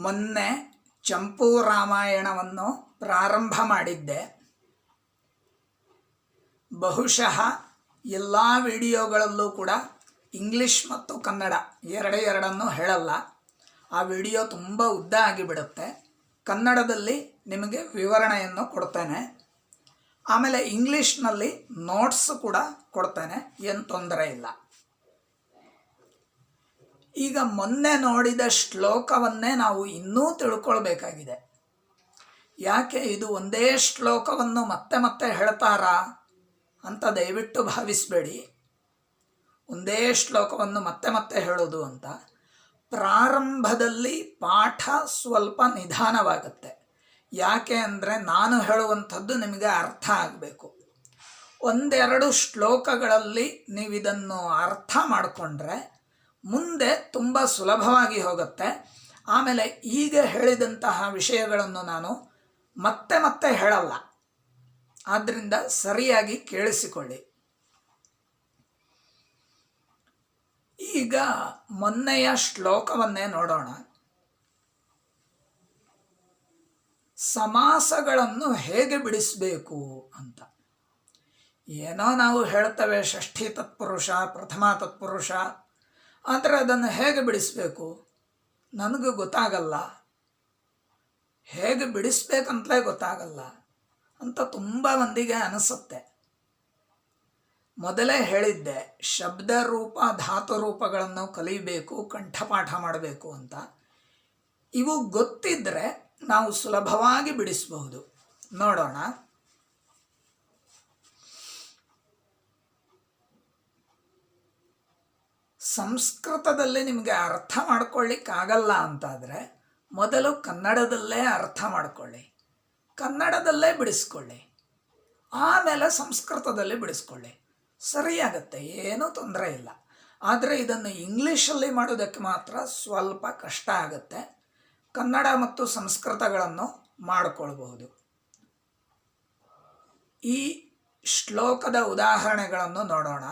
ಮೊನ್ನೆ ಚಂಪೂ ರಾಮಾಯಣವನ್ನು ಪ್ರಾರಂಭ ಮಾಡಿದ್ದೆ. ಬಹುಶಃ ಎಲ್ಲ ವಿಡಿಯೋಗಳಲ್ಲೂ ಕೂಡ ಇಂಗ್ಲಿಷ್ ಮತ್ತು ಕನ್ನಡ ಎರಡನ್ನು ಹೇಳಲ್ಲ. ಆ ವಿಡಿಯೋ ತುಂಬ ಉದ್ದ ಆಗಿಬಿಡುತ್ತೆ. ಕನ್ನಡದಲ್ಲಿ ನಿಮಗೆ ವಿವರಣೆಯನ್ನು ಕೊಡ್ತೇನೆ, ಆಮೇಲೆ ಇಂಗ್ಲೀಷ್ನಲ್ಲಿ ನೋಟ್ಸ್ ಕೂಡ ಕೊಡ್ತೇನೆ, ಏನು ತೊಂದರೆ ಇಲ್ಲ. ಈಗ ಮೊನ್ನೆ ನೋಡಿದ ಶ್ಲೋಕವನ್ನೇ ನಾವು ಇನ್ನೂ ತಿಳ್ಕೊಳ್ಬೇಕಾಗಿದೆ. ಯಾಕೆ ಇದು ಒಂದೇ ಶ್ಲೋಕವನ್ನು ಮತ್ತೆ ಮತ್ತೆ ಹೇಳ್ತಾರಾ ಅಂತ ದಯವಿಟ್ಟು ಭಾವಿಸಬೇಡಿ. ಒಂದೇ ಶ್ಲೋಕವನ್ನು ಮತ್ತೆ ಮತ್ತೆ ಹೇಳೋದು ಅಂತ. ಪ್ರಾರಂಭದಲ್ಲಿ ಪಾಠ ಸ್ವಲ್ಪ ನಿಧಾನವಾಗುತ್ತೆ. ಯಾಕೆ ಅಂದರೆ ನಾನು ಹೇಳುವಂಥದ್ದು ನಿಮಗೆ ಅರ್ಥ ಆಗಬೇಕು. ಒಂದೆರಡು ಶ್ಲೋಕಗಳಲ್ಲಿ ನೀವಿದನ್ನು ಅರ್ಥ ಮಾಡಿಕೊಂಡ್ರೆ ಮುಂದೆ ತುಂಬ ಸುಲಭವಾಗಿ ಹೋಗುತ್ತೆ. ಆಮೇಲೆ ಈಗ ಹೇಳಿದಂತಹ ವಿಷಯಗಳನ್ನು ನಾನು ಮತ್ತೆ ಮತ್ತೆ ಹೇಳಲ್ಲ, ಆದ್ದರಿಂದ ಸರಿಯಾಗಿ ಕೇಳಿಸಿಕೊಳ್ಳಿ. ಈಗ ಮೊನ್ನೆಯ ಶ್ಲೋಕವನ್ನೇ ನೋಡೋಣ. ಸಮಾಸಗಳನ್ನು ಹೇಗೆ ಬಿಡಿಸಬೇಕು ಅಂತ. ಏನೋ ನಾವು ಹೇಳ್ತೇವೆ ಷಷ್ಠಿ ತತ್ಪುರುಷ, ಪ್ರಥಮ ತತ್ಪುರುಷ, ಆದರೆ ಅದನ್ನು ಹೇಗೆ ಬಿಡಿಸಬೇಕು ನನಗೂ ಗೊತ್ತಾಗಲ್ಲ, ಹೇಗೆ ಬಿಡಿಸ್ಬೇಕಂತಲೇ ಗೊತ್ತಾಗಲ್ಲ ಅಂತ ತುಂಬ ಮಂದಿಗೆ ಅನಿಸುತ್ತೆ. ಮೊದಲೇ ಹೇಳಿದ್ದೆ, ಶಬ್ದ ರೂಪ ಧಾತು ರೂಪಗಳನ್ನು ಕಲಿಬೇಕು, ಕಂಠಪಾಠ ಮಾಡಬೇಕು ಅಂತ. ಇವು ಗೊತ್ತಿದ್ದರೆ ನಾವು ಸುಲಭವಾಗಿ ಬಿಡಿಸಬಹುದು. ನೋಡೋಣ. ಸಂಸ್ಕೃತದಲ್ಲಿ ನಿಮಗೆ ಅರ್ಥ ಮಾಡ್ಕೊಳ್ಳಿಕ್ಕಾಗಲ್ಲ ಅಂತಾದರೆ ಮೊದಲು ಕನ್ನಡದಲ್ಲೇ ಅರ್ಥ ಮಾಡಿಕೊಳ್ಳಿ, ಕನ್ನಡದಲ್ಲೇ ಬಿಡಿಸ್ಕೊಳ್ಳಿ, ಆಮೇಲೆ ಸಂಸ್ಕೃತದಲ್ಲಿ ಬಿಡಿಸ್ಕೊಳ್ಳಿ. ಸರಿಯಾಗತ್ತೆ, ಏನೂ ತೊಂದರೆ ಇಲ್ಲ. ಆದರೆ ಇದನ್ನು ಇಂಗ್ಲೀಷಲ್ಲಿ ಮಾಡೋದಕ್ಕೆ ಮಾತ್ರ ಸ್ವಲ್ಪ ಕಷ್ಟ ಆಗುತ್ತೆ. ಕನ್ನಡ ಮತ್ತು ಸಂಸ್ಕೃತಗಳನ್ನು ಮಾಡಿಕೊಳ್ಬಹುದು. ಈ ಶ್ಲೋಕದ ಉದಾಹರಣೆಗಳನ್ನು ನೋಡೋಣ.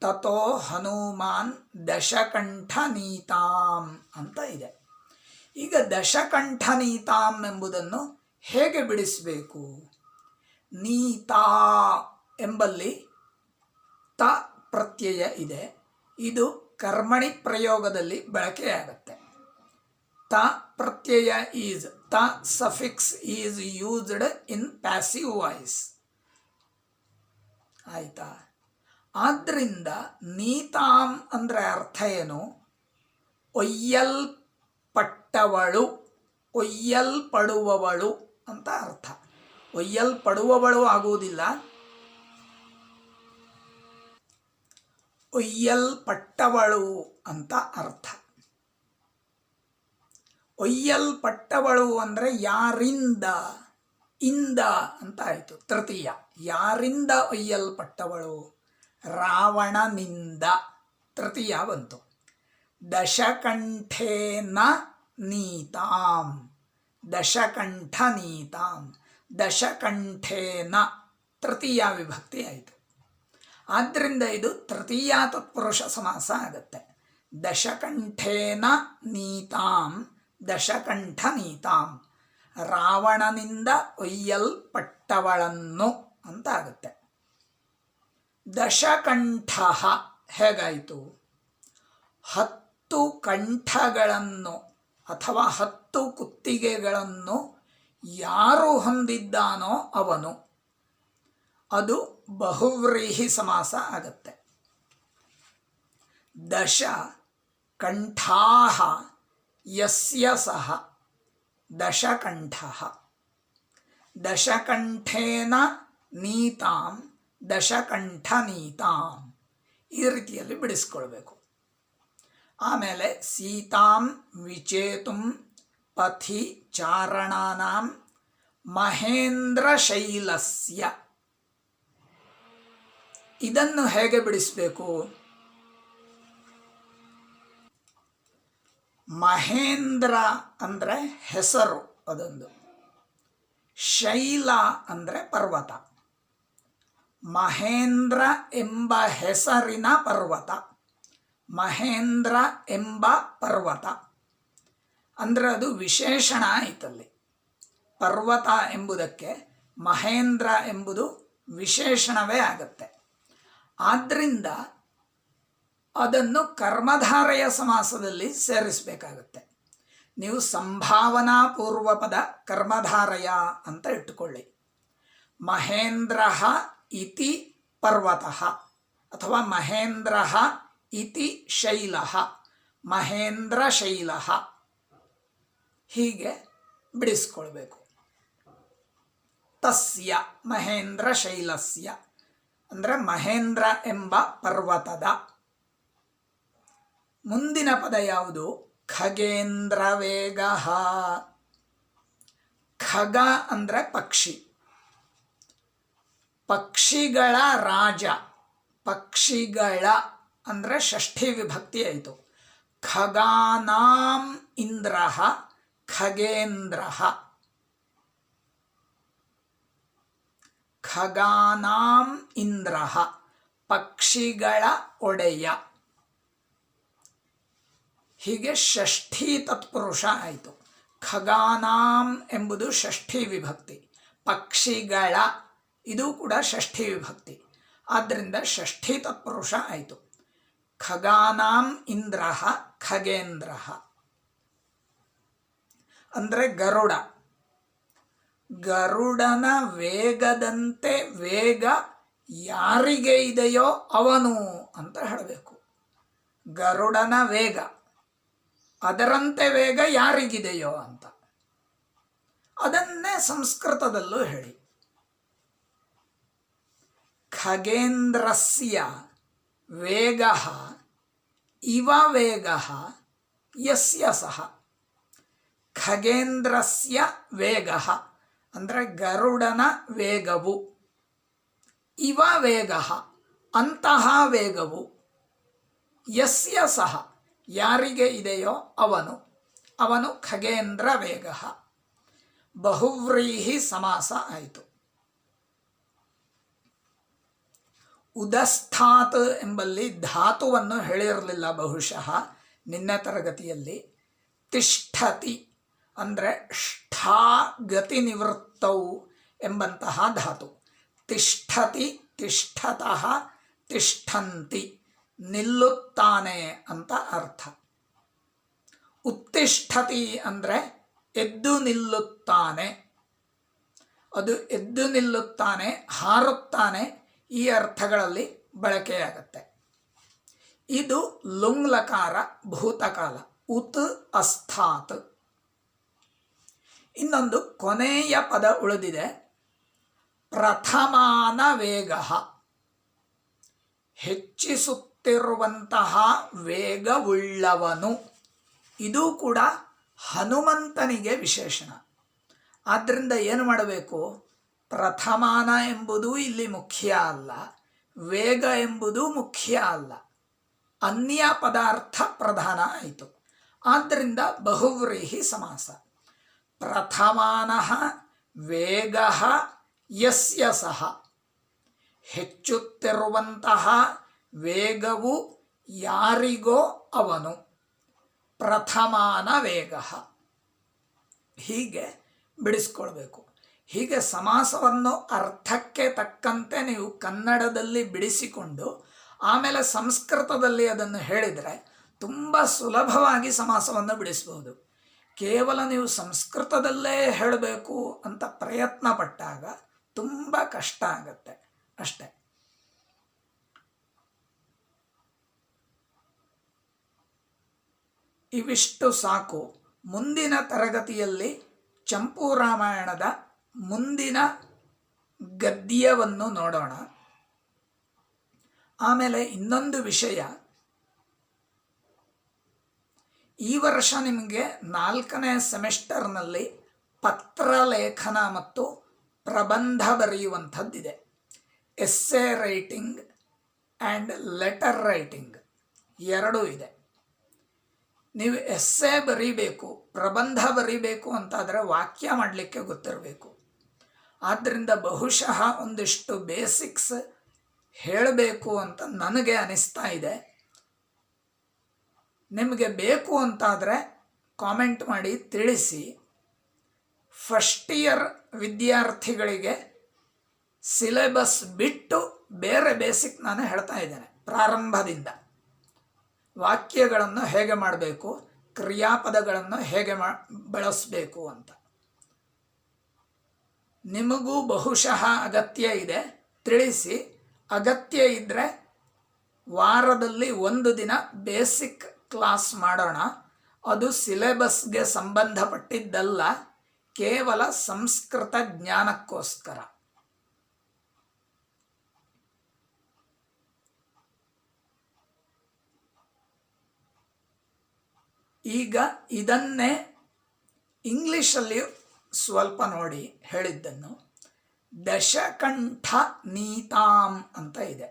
ತಥೋ ಹನುಮಾನ್ ದಶಕಂಠ ನೀತಾಂ ಅಂತ ಇದೆ. ಈಗ ದಶಕಂಠ ನೀತಾಂ ಎಂಬುದನ್ನು ಹೇಗೆ ಬಿಡಿಸಬೇಕು? ನೀತಾ ಎಂಬಲ್ಲಿ ತ ಪ್ರತ್ಯಯ ಇದೆ. ಇದು ಕರ್ಮಣಿ ಪ್ರಯೋಗದಲ್ಲಿ ಬಳಕೆಯಾಗುತ್ತೆ. ತ ಪ್ರತ್ಯಯ ಈಸ್, ತ suffix is used in passive voice. ಆಯಿತಾ? ಆದ್ದರಿಂದ ನೀತಾಂ ಅಂದರೆ ಅರ್ಥ ಏನು? ಒಯ್ಯಲ್ಪಟ್ಟವಳು, ಒಯ್ಯಲ್ಪಡುವವಳು ಅಂತ ಅರ್ಥ. ಒಯ್ಯಲ್ಪಡುವವಳು ಆಗುವುದಿಲ್ಲ, ಒಯ್ಯಲ್ಪಟ್ಟವಳು ಅಂತ ಅರ್ಥ. ಒಯ್ಯಲ್ಪಟ್ಟವಳು ಅಂದರೆ ಯಾರಿಂದ, ಇಂದ ಅಂತ ಆಯಿತು. ತೃತೀಯ, ಯಾರಿಂದ ಒಯ್ಯಲ್ಪಟ್ಟವಳು? ರಾವಣನಿಂದ. ತೃತೀಯ ಬಂತು. ದಶಕಂಠೇನ ನೀತಾಂ, ದಶಕಂಠ ನೀತಾಂ, ದಶಕಂಠೇನ ತೃತೀಯ ವಿಭಕ್ತಿ ಆಯಿತು. ಆದ್ದರಿಂದ ಇದು ತೃತೀಯ ತತ್ಪುರುಷ ಸಮಾಸ ಆಗುತ್ತೆ. ದಶಕಂಠೇನ ನೀತಾಂ, ದಶಕಂಠ ನೀತಾಂ, ರಾವಣನಿಂದ ಒಯ್ಯಲ್ಪಟ್ಟವಳನ್ನು ಅಂತ ಆಗುತ್ತೆ. ದಶಕಂಠ ಹೇಗಾಯಿತು? 10 ಕಂಠಗಳನ್ನು ಅಥವಾ 10 ಕುತ್ತಿಗೆಗಳನ್ನು ಯಾರು ಹೊಂದಿದ್ದಾನೋ ಅವನು. ಅದು ಬಹುವ್ರೀಹಿ ಸಮಾಸ ಆಗತ್ತೆ. ದಶ ಕಂಠಾಃ ಯಸ್ಯ ಸಹ ದಶಕಂಠಃ. ದಶಕಂಠೇನ ನೀತಾಂ, ದಶಕಂಠ ನೀತಾಂ, ಈ ರೀತಿಯಲ್ಲಿ ಬಿಡಿಸ್ಕೊಳ್ಬೇಕು. ಆಮೇಲೆ ಸೀತಾಂ ವಿಚೇತುಂ ಪಥಿ ಚಾರಣಾನಾಂ ಮಹೇಂದ್ರ ಶೈಲಸ್ಯ. ಇದನ್ನು ಹೇಗೆ ಬಿಡಿಸಬೇಕು? ಮಹೇಂದ್ರ ಅಂದರೆ ಹೆಸರು, ಅದೊಂದು. ಶೈಲ ಅಂದರೆ ಪರ್ವತ. ಮಹೇಂದ್ರ ಎಂಬ ಹೆಸರಿನ ಪರ್ವತ, ಮಹೇಂದ್ರ ಎಂಬ ಪರ್ವತ. ಅಂದರೆ ಅದು ವಿಶೇಷಣ ಆಯಿತಲ್ಲಿ. ಪರ್ವತ ಎಂಬುದಕ್ಕೆ ಮಹೇಂದ್ರ ಎಂಬುದು ವಿಶೇಷಣವೇ ಆಗತ್ತೆ. ಆದ್ದರಿಂದ ಅದನ್ನು ಕರ್ಮಧಾರಯ ಸಮಾಸದಲ್ಲಿ ಸೇರಿಸಬೇಕಾಗತ್ತೆ. ನೀವು ಸಂಭಾವನಾ ಪೂರ್ವಪದ ಕರ್ಮಧಾರಯ ಅಂತ ಇಟ್ಟುಕೊಳ್ಳಿ. ಮಹೇಂದ್ರ ಇತಿ ಪರ್ವತಃ ಅಥವಾ ಮಹೇಂದ್ರ ಇತಿ ಶೈಲ, ಮಹೇಂದ್ರ ಶೈಲ ಹೀಗೆ ಬಿಡಿಸ್ಕೊಳ್ಬೇಕು. ತಸ್ಯ ಮಹೇಂದ್ರ ಶೈಲಸ್ಯ ಅಂದರೆ ಮಹೇಂದ್ರ ಎಂಬ ಪರ್ವತದ. ಮುಂದಿನ ಪದ ಯಾವುದು? ಖಗೇಂದ್ರ ವೇಗ. ಖಗ ಅಂದರೆ ಪಕ್ಷಿ, ಪಕ್ಷಿಗಳ ರಾಜ. ಪಕ್ಷಿಗಳ ಅಂದರೆ ಷಷ್ಠಿ ವಿಭಕ್ತಿ ಆಯಿತು. ಖಗಾನಾಂ ಇಂದ್ರ ಖಗೇಂದ್ರ. ಖಗಾನಾಂ ಇಂದ್ರ ಪಕ್ಷಿಗಳ ಒಡೆಯ. ಹೀಗೆ ಷಷ್ಠಿ ತತ್ಪುರುಷ ಆಯಿತು. ಖಗಾನಾಂ ಎಂಬುದು ಷಷ್ಠಿ ವಿಭಕ್ತಿ, ಪಕ್ಷಿಗಳ ಇದು ಕೂಡ ಷಷ್ಠಿ ವಿಭಕ್ತಿ, ಆದ್ದರಿಂದ ಷಷ್ಠಿ ತತ್ಪುರುಷ ಆಯಿತು. ಖಗಾನಾಂ ಇಂದ್ರ ಖಗೇಂದ್ರ ಅಂದರೆ ಗರುಡ. ಗರುಡನ ವೇಗದಂತೆ ವೇಗ ಯಾರಿಗೆ ಇದೆಯೋ ಅವನು ಅಂತ ಹೇಳಬೇಕು. ಗರುಡನ ವೇಗ ಅದರಂತೆ ವೇಗ ಯಾರಿಗಿದೆಯೋ ಅಂತ. ಅದನ್ನೇ ಸಂಸ್ಕೃತದಲ್ಲೂ ಹೇಳಿ. ಖಗೇಂದ್ರಸ್ಯ ವೇಗ ಇವ ವೇಗ ಯಸ್ಯ ಸಹ. ಖಗೇಂದ್ರಸ್ಯ ವೇಗ ಅಂದರೆ ಗರುಡನ ವೇಗವು, ಇವ ವೇಗ ಅಂತಹ ವೇಗವು, ಯಸ್ಯ ಸಹ ಯಾರಿಗೆ ಇದೆಯೋ ಅವನು, ಅವನು ಖಗೇಂದ್ರ ವೇಗ. ಬಹುವ್ರೀಹಿ ಸಮಾಸ ಆಯಿತು. ಉದಸ್ಥಾತ್ ಎಂಬಲ್ಲಿ ಧಾತುವನ್ನು ಹೇಳಿರಲಿಲ್ಲ ಬಹುಶಃ ನಿನ್ನೆ ತರಗತಿಯಲ್ಲಿ. ತಿಷ್ಠತಿ ಅಂದರೆ ಷ್ಠಾ ಗತಿ ನಿವೃತ್ತೌ ಎಂಬಂತಹ ಧಾತು. ತಿಷ್ಠತಿ ತಿಷ್ಠತಃ ತಿಷ್ಠಂತಿ ನಿಲ್ಲುತ್ತಾನೆ ಅಂತ ಅರ್ಥ. ಉತ್ತಿಷ್ಠತಿ ಅಂದರೆ ಎದ್ದು ನಿಲ್ಲುತ್ತಾನೆ, ಅದು ಎದ್ದು ನಿಲ್ಲುತ್ತಾನೆ, ಹಾರುತ್ತಾನೆ, ಈ ಅರ್ಥಗಳಲ್ಲಿ ಬಳಕೆಯಾಗತ್ತೆ. ಇದು ಲುಂಗ್ಲಕಾರ ಭೂತಕಾಲ. ಉತ್ ಅಸ್ಥಾತ್. ಇನ್ನೊಂದು ಕೊನೆಯ ಪದ ಉಳಿದಿದೆ, ಪ್ರಥಮಾನ ವೇಗ. ಹೆಚ್ಚಿಸುತ್ತಿರುವಂತಹ ವೇಗವುಳ್ಳವನು. ಇದು ಕೂಡ ಹನುಮಂತನಿಗೆ ವಿಶೇಷಣ. ಆದ್ದರಿಂದ ಏನು ಮಾಡಬೇಕು? ಪ್ರಥಮಾನ ಎಂಬುದು ಇಲ್ಲಿ ಮುಖ್ಯ ಅಲ್ಲ, ವೇಗ ಎಂಬುದು ಮುಖ್ಯ ಅಲ್ಲ, ಅನ್ಯ ಪದಾರ್ಥ ಪ್ರಧಾನ ಆಯಿತು. ಆದ್ದರಿಂದ ಬಹುವ್ರೀಹಿ ಸಮಾಸ. ಪ್ರಥಮಾನಃ ವೇಗಃ ಯಸ್ಯ ಸಹ. ಹೆಚ್ಚುತ್ತಿರುವಂತಹ ವೇಗವು ಯಾರಿಗೋ ಅವನು. ಪ್ರಥಮಾನ ವೇಗ. ಹೀಗೆ ಬಿಡಿಸ್ಕೊಳ್ಬೇಕು. ಹೀಗೆ ಸಮಾಸವನ್ನು ಅರ್ಥಕ್ಕೆ ತಕ್ಕಂತೆ ನೀವು ಕನ್ನಡದಲ್ಲಿ ಬಿಡಿಸಿಕೊಂಡು ಆಮೇಲೆ ಸಂಸ್ಕೃತದಲ್ಲಿ ಅದನ್ನು ಹೇಳಿದರೆ ತುಂಬ ಸುಲಭವಾಗಿ ಸಮಾಸವನ್ನು ಬಿಡಿಸ್ಬೋದು. ಕೇವಲ ನೀವು ಸಂಸ್ಕೃತದಲ್ಲೇ ಹೇಳಬೇಕು ಅಂತ ಪ್ರಯತ್ನ ಪಟ್ಟಾಗ ತುಂಬ ಕಷ್ಟ ಆಗತ್ತೆ ಅಷ್ಟೆ. ಇವಿಷ್ಟು ಸಾಕು. ಮುಂದಿನ ತರಗತಿಯಲ್ಲಿ ಚಂಪೂ ರಾಮಾಯಣದ ಮುಂದಿನ ಗದ್ಯವನ್ನು ನೋಡೋಣ. ಆಮೇಲೆ ಇನ್ನೊಂದು ವಿಷಯ, ಈ ವರ್ಷ ನಿಮಗೆ 4ನೇ ಸೆಮಿಸ್ಟರ್ನಲ್ಲಿ ಪತ್ರಲೇಖನ ಮತ್ತು ಪ್ರಬಂಧ ಬರೆಯುವಂಥದ್ದಿದೆ. Essay writing and letter writing ಎರಡೂ ಇದೆ. ನೀವು ಎಸ್ಸೆ ಬರೀಬೇಕು, ಪ್ರಬಂಧ ಬರೀಬೇಕು ಅಂತಾದರೆ ವಾಕ್ಯ ಮಾಡಲಿಕ್ಕೆ ಗೊತ್ತಿರಬೇಕು. ಆದ್ದರಿಂದ ಬಹುಶಃ ಒಂದಿಷ್ಟು ಬೇಸಿಕ್ಸ್ ಹೇಳಬೇಕು ಅಂತ ನನಗೆ ಅನಿಸ್ತಾ ಇದೆ. ನಿಮಗೆ ಬೇಕು ಅಂತಾದರೆ ಕಾಮೆಂಟ್ ಮಾಡಿ ತಿಳಿಸಿ. ಫಸ್ಟ್ ಇಯರ್ ವಿದ್ಯಾರ್ಥಿಗಳಿಗೆ ಸಿಲೆಬಸ್ ಬಿಟ್ಟು ಬೇರೆ ಬೇಸಿಕ್ ನಾನು ಹೇಳ್ತಾ ಇದ್ದೇನೆ. ಪ್ರಾರಂಭದಿಂದ ವಾಕ್ಯಗಳನ್ನು ಹೇಗೆ ಮಾಡಬೇಕು, ಕ್ರಿಯಾಪದಗಳನ್ನು ಹೇಗೆ ಬಳಸಬೇಕು ಅಂತ ನಿಮಗೂ ಬಹುಶಃ ಅಗತ್ಯ ಇದೆ, ತಿಳಿಸಿ. ಅಗತ್ಯ ಇದ್ದರೆ ವಾರದಲ್ಲಿ ಒಂದು ದಿನ ಬೇಸಿಕ್ ಕ್ಲಾಸ್ ಮಾಡೋಣ. ಅದು ಸಿಲೆಬಸ್ಗೆ ಸಂಬಂಧಪಟ್ಟಿದ್ದಲ್ಲ, ಕೇವಲ ಸಂಸ್ಕೃತ ಜ್ಞಾನಕ್ಕೋಸ್ಕರ. ಈಗ ಇದನ್ನೇ ಇಂಗ್ಲಿಷಲ್ಲಿ ಸ್ವಲ್ಪ ನೋಡಿ ಹೇಳಿದ್ದನ್ನು. ದಶಕಂಠ ನೀತಾಂ ಅಂತ ಇದೆ.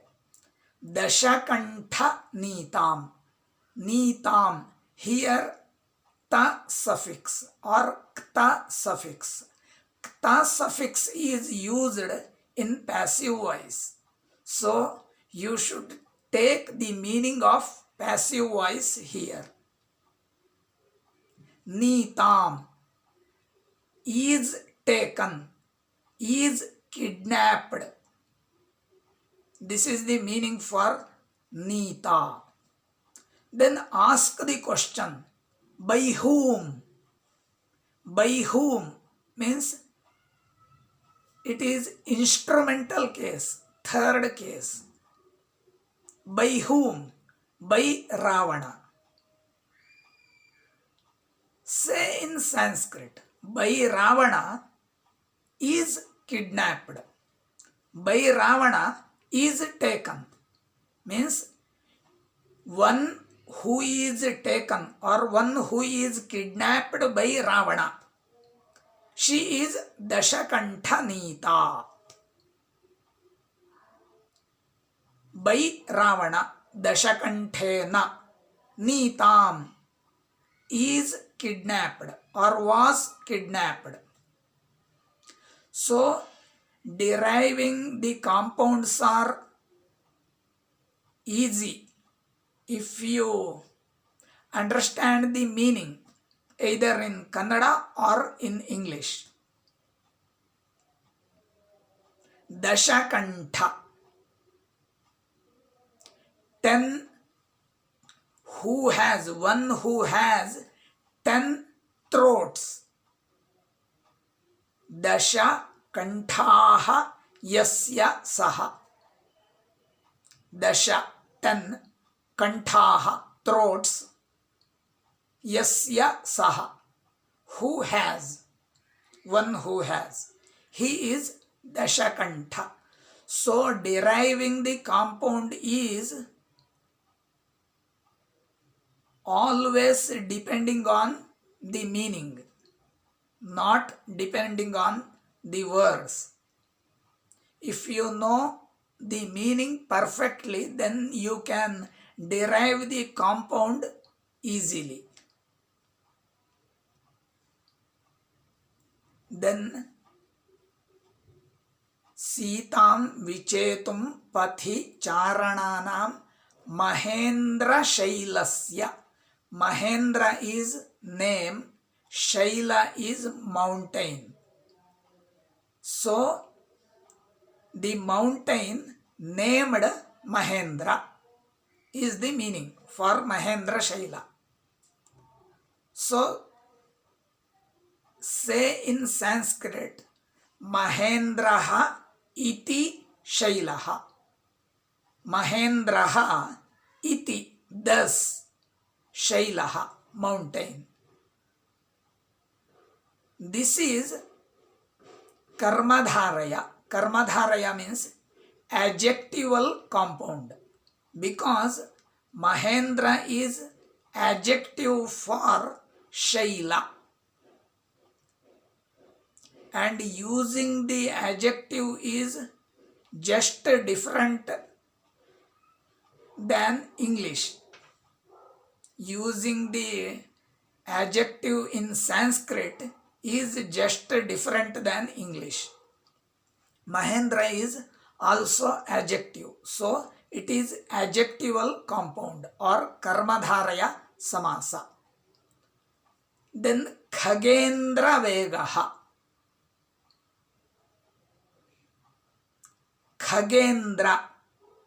ದಶಕಂಠ ನೀತಾಂ. ನೀತಾಂ ಹಿಯರ್ ತ ಸಫಿಕ್ಸ್ ಆರ್ ಕ್ತ ಸಫಿಕ್ಸ್. ಕ್ತ suffix is used in passive voice. So you should take the meaning of passive voice here. ನೀತಾಂ is taken, is kidnapped. This is the meaning for Neeta. Then ask the question, by whom? By whom means it is instrumental case, third case. By whom? By Ravana. Say in Sanskrit, by Ravana is kidnapped. By Ravana is taken. Means one who is taken or one who is kidnapped by Ravana. She is Dashakantha Neeta. By Ravana Dashakanthena Neetam is kidnapped or was kidnapped. So deriving the compounds are easy if you understand the meaning either in Kannada or in English. Dashakantha, 10 one who has 10 throats. Dasha kantaha yasya saha. Dasha 10 kantaha throats. Yasya saha, who has, one who has. He is Dashakantha. So deriving the compound is always depending on the meaning, not depending on the words. If you know the meaning perfectly, then you can derive the compound easily. Then Sitam Vichetum Pathi Charananam Mahendra Shailasya. Mahendra is name, Shaila is mountain. So the mountain named Mahendra is the meaning for Mahendra Shaila. So say in Sanskrit, Mahendraha iti Shailaha. Mahendraha iti, thus Shailaha, mountain. This is Karmadharaya. Karmadharaya means adjectival compound, because Mahendra is adjective for Shaila, and using the adjective is just different than English. Using the adjective in Sanskrit is just different than English. Mahendra is also adjective, so it is adjectival compound or Karmadharaya Samasa. Then Khagendra Vegaha. Khagendra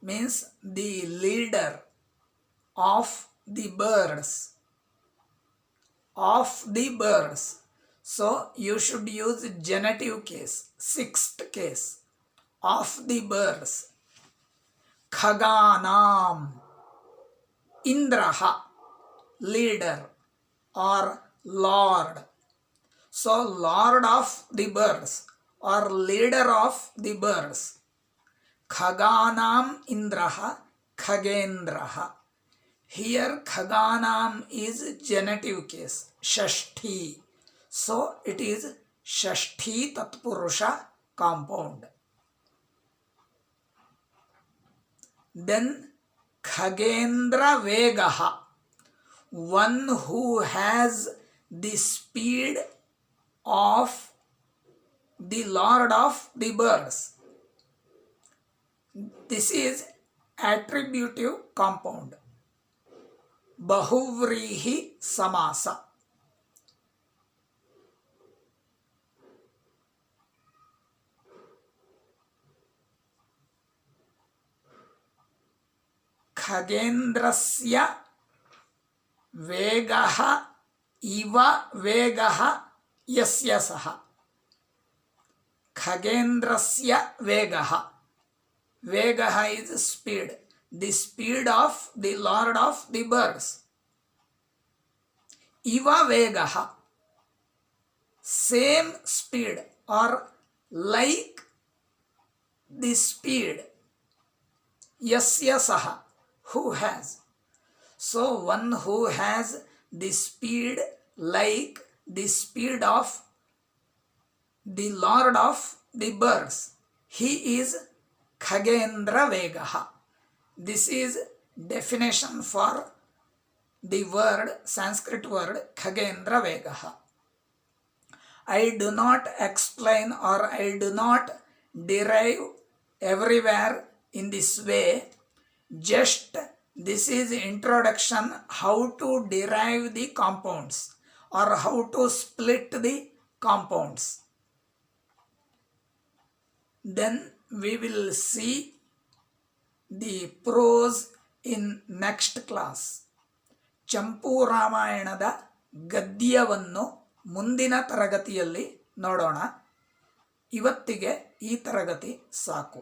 means the leader of the birds. Of the birds. So you should use genitive case, sixth case. Of the birds. Khaganam. Indraha, leader or lord. So lord of the birds or leader of the birds. Khaganam Indraha, Khagendraha. Here Khaganam is genitive case, Shashti. So it is Shashti Tatpurusha compound. Then Khagendra Vegaha, one who has the speed of the lord of the birds. This is attributive compound. Bahuvrihi Samasa. Khagendrasya Vegaha Iva Vegaha Yasya Saha. Khagendrasya Vegaha. Vegaha is speed. The speed of the lord of the birds. Iva Vegaha. Same speed or like the speed. Yasya Saha. Who has. So one who has the speed like the speed of the lord of the birds. He is Khagendra Vegaha. This is definition for the word, Sanskrit word Khagendra Vegaha. I do not explain or I do not derive everywhere in this way. Just this is introduction how to derive the compounds or how to split the compounds. Then we will see the prose in next class. ಚಂಪೂ ರಾಮಾಯಣದ ಗದ್ಯವನ್ನು ಮುಂದಿನ ತರಗತಿಯಲ್ಲಿ ನೋಡೋಣ. ಇವತ್ತಿಗೆ ಈ ತರಗತಿ ಸಾಕು.